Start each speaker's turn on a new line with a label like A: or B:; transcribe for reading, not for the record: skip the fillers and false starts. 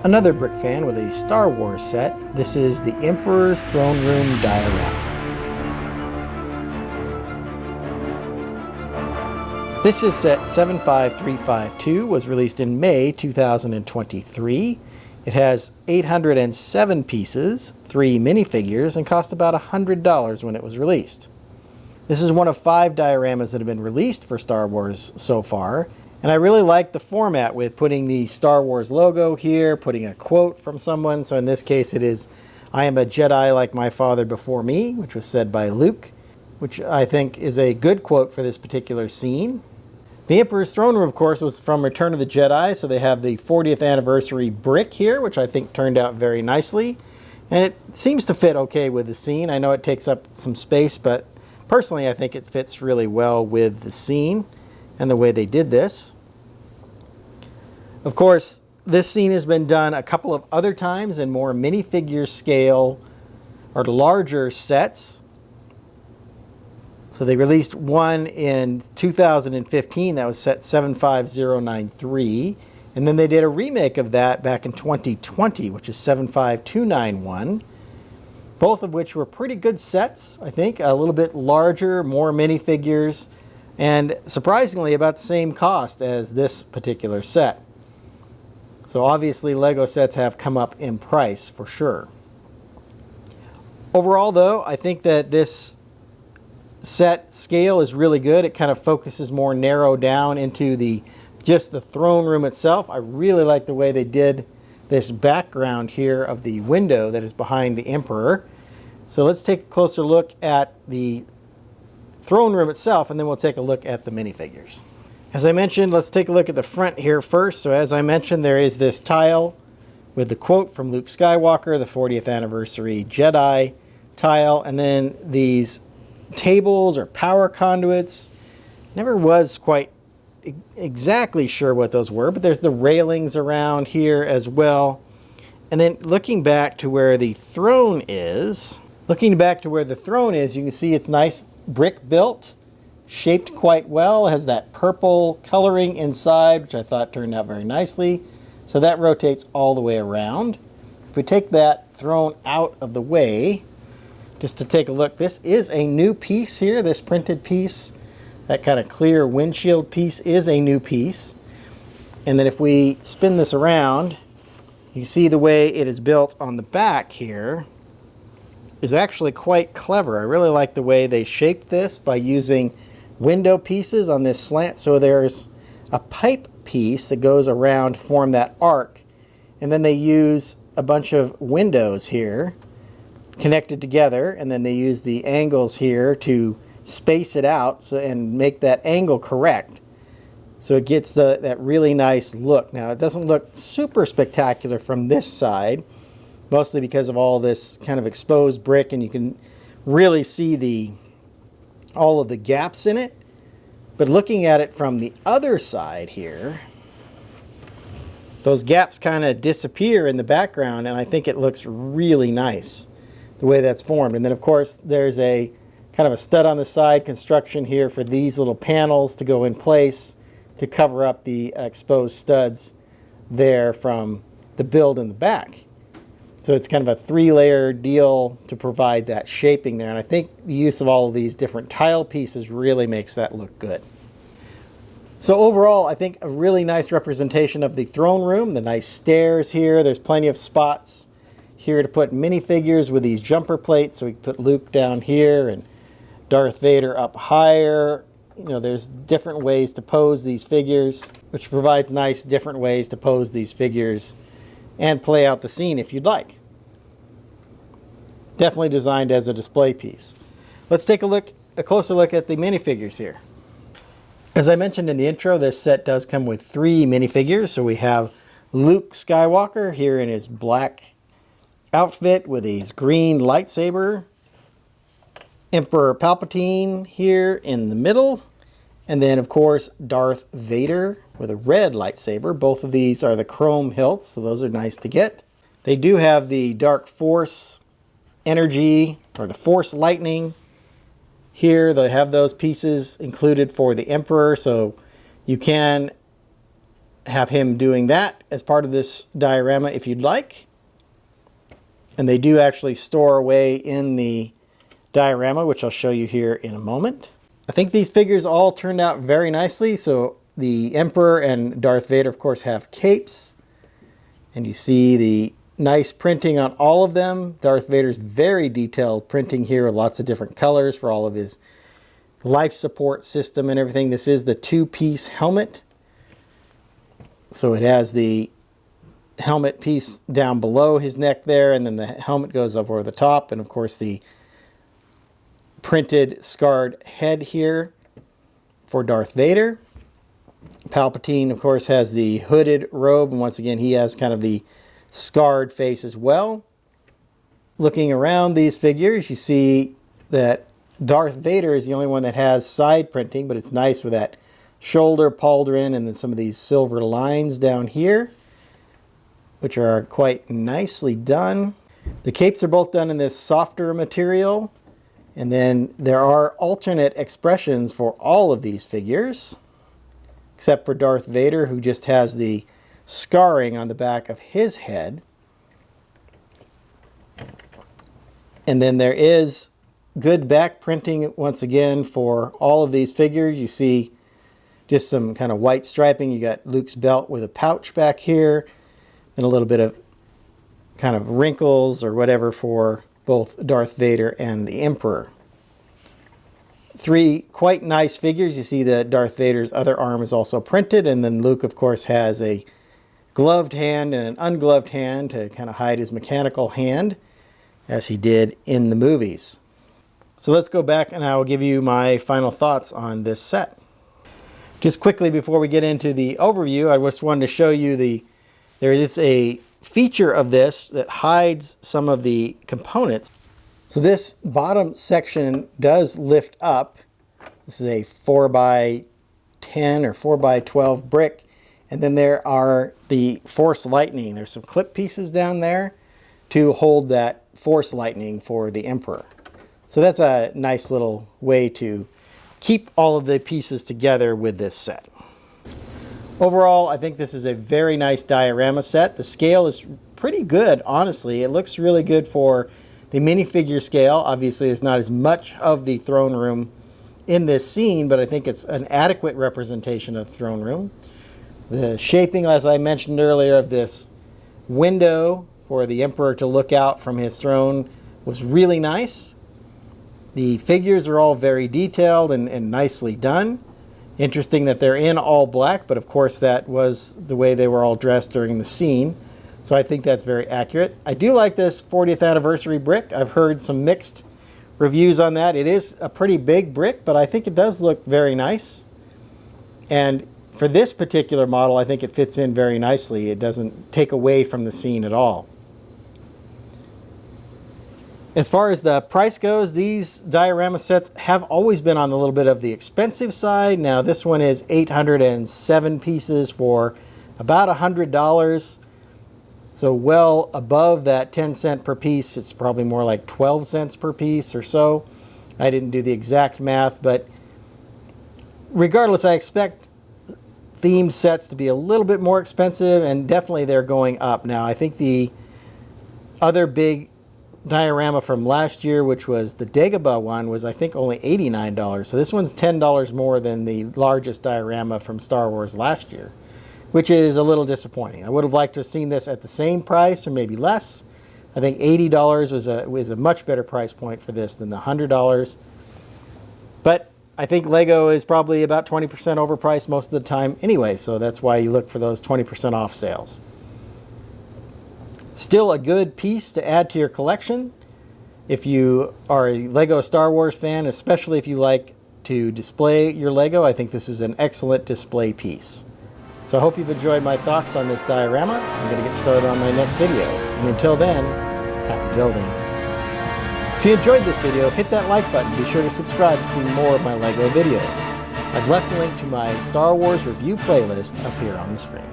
A: Another brick fan with a Star Wars set. This is the Emperor's Throne Room Diorama. This is set 75352, was released in May 2023. It has 807 pieces, 3 minifigures, and cost about $100 when it was released. This is one of 5 dioramas that have been released for Star Wars so far. And I really like the format with putting the Star Wars logo here, putting a quote from someone. So in this case it is, "I am a Jedi like my father before me," which was said by Luke, which I think is a good quote for this particular scene. The Emperor's Throne Room, of course, was from Return of the Jedi, so they have the 40th anniversary brick here, which I think turned out very nicely. And it seems to fit okay with the scene. I know it takes up some space, but personally I think it fits really well with the scene and the way they did this. Of course, this scene has been done a couple of other times in more minifigure scale or larger sets. So they released one in 2015, that was set 75093. And then they did a remake of that back in 2020, which is 75291. Both of which were pretty good sets, I think. A little bit larger, more minifigures, and surprisingly about the same cost as this particular set. So obviously Lego sets have come up in price for sure. Overall though, I think that this set scale is really good. It kind of focuses more narrow down into just the throne room itself. I really like the way they did this background here of the window that is behind the Emperor. So let's take a closer look at the throne room itself, and then we'll take a look at the minifigures. As I mentioned, let's take a look at the front here first. So as I mentioned, there is this tile with the quote from Luke Skywalker, the 40th anniversary Jedi tile, and then these tables or power conduits. Never was quite exactly sure what those were, but there's the railings around here as well. And then looking back to where the throne is, you can see it's nice brick built, shaped quite well. It has that purple coloring inside, which I thought turned out very nicely. So that rotates all the way around. If we take that throne out of the way, just to take a look, this is a new piece here, this printed piece. That kind of clear windshield piece is a new piece. And then if we spin this around, you see the way it is built on the back here is actually quite clever. I really like the way they shaped this by using window pieces on this slant. So there's a pipe piece that goes around to form that arc. And then they use a bunch of windows here connected together. And then they use the angles here to space it out and make that angle correct. So it gets that really nice look. Now it doesn't look super spectacular from this side, mostly because of all this kind of exposed brick, and you can really see all of the gaps in it. But looking at it from the other side here, those gaps kind of disappear in the background, and I think it looks really nice the way that's formed. And then of course there's a kind of a stud on the side construction here for these little panels to go in place to cover up the exposed studs there from the build in the back. So it's kind of a 3-layer deal to provide that shaping there. And I think the use of all of these different tile pieces really makes that look good. So overall, I think a really nice representation of the throne room, the nice stairs here. There's plenty of spots here to put minifigures with these jumper plates. So we can put Luke down here and Darth Vader up higher. You know, there's different ways to pose these figures, which provides nice different ways to pose these figures and play out the scene if you'd like. Definitely designed as a display piece. Let's take a closer look at the minifigures here. As I mentioned in the intro, this set does come with 3 minifigures. So we have Luke Skywalker here in his black outfit with his green lightsaber. Emperor Palpatine here in the middle. And then, of course, Darth Vader with a red lightsaber. Both of these are the chrome hilts, so those are nice to get. They do have the Dark Force energy, or the Force lightning. Here, they have those pieces included for the Emperor, so you can have him doing that as part of this diorama if you'd like. And they do actually store away in the diorama, which I'll show you here in a moment. I think these figures all turned out very nicely. So the Emperor and Darth Vader, of course, have capes. And you see the nice printing on all of them. Darth Vader's very detailed printing here with lots of different colors for all of his life support system and everything. This is the two-piece helmet. So it has the helmet piece down below his neck there, and then the helmet goes over the top, and of course the printed scarred head here for Darth Vader. Palpatine, of course, has the hooded robe, and once again he has kind of the scarred face as well. Looking around these figures, you see that Darth Vader is the only one that has side printing, but it's nice with that shoulder pauldron and then some of these silver lines down here, which are quite nicely done. The capes are both done in this softer material, and then there are alternate expressions for all of these figures, except for Darth Vader, who just has the scarring on the back of his head. And then there is good back printing once again for all of these figures. You see just some kind of white striping. You got Luke's belt with a pouch back here, and a little bit of kind of wrinkles or whatever for both Darth Vader and the Emperor. Three quite nice figures. You see that Darth Vader's other arm is also printed, and then Luke, of course, has a gloved hand and an ungloved hand to kind of hide his mechanical hand, as he did in the movies. So let's go back and I will give you my final thoughts on this set. Just quickly before we get into the overview, I just wanted to show you there is a feature of this that hides some of the components. So this bottom section does lift up. This is a 4x10 or 4x12 brick. And then there are the Force Lightning. There's some clip pieces down there to hold that Force Lightning for the Emperor. So that's a nice little way to keep all of the pieces together with this set. Overall, I think this is a very nice diorama set. The scale is pretty good, honestly. It looks really good for the minifigure scale. Obviously, there's not as much of the throne room in this scene, but I think it's an adequate representation of the throne room. The shaping, as I mentioned earlier, of this window for the Emperor to look out from his throne was really nice. The figures are all very detailed and nicely done. Interesting that they're in all black, but of course that was the way they were all dressed during the scene. So I think that's very accurate. I do like this 40th anniversary brick. I've heard some mixed reviews on that. It is a pretty big brick, but I think it does look very nice. And for this particular model, I think it fits in very nicely. It doesn't take away from the scene at all. As far as the price goes, these diorama sets have always been on a little bit of the expensive side. Now this one is 807 pieces for about $100. So well above that 10 cent per piece. It's probably more like 12 cents per piece or so. I didn't do the exact math, but regardless, I expect themed sets to be a little bit more expensive, and definitely they're going up. Now I think the other big diorama from last year, which was the Dagobah one, was I think only $89. So this one's $10 more than the largest diorama from Star Wars last year, which is a little disappointing. I would have liked to have seen this at the same price or maybe less. I think $80 was a much better price point for this than the $100. But I think Lego is probably about 20% overpriced most of the time anyway, so that's why you look for those 20% off sales. Still a good piece to add to your collection if you are a Lego Star Wars fan, especially if you like to display your Lego. I think this is an excellent display piece. So I hope you've enjoyed my thoughts on this diorama. I'm going to get started on my next video. And until then, happy building. If you enjoyed this video, hit that like button. Be sure to subscribe to see more of my Lego videos. I've left a link to my Star Wars review playlist up here on the screen.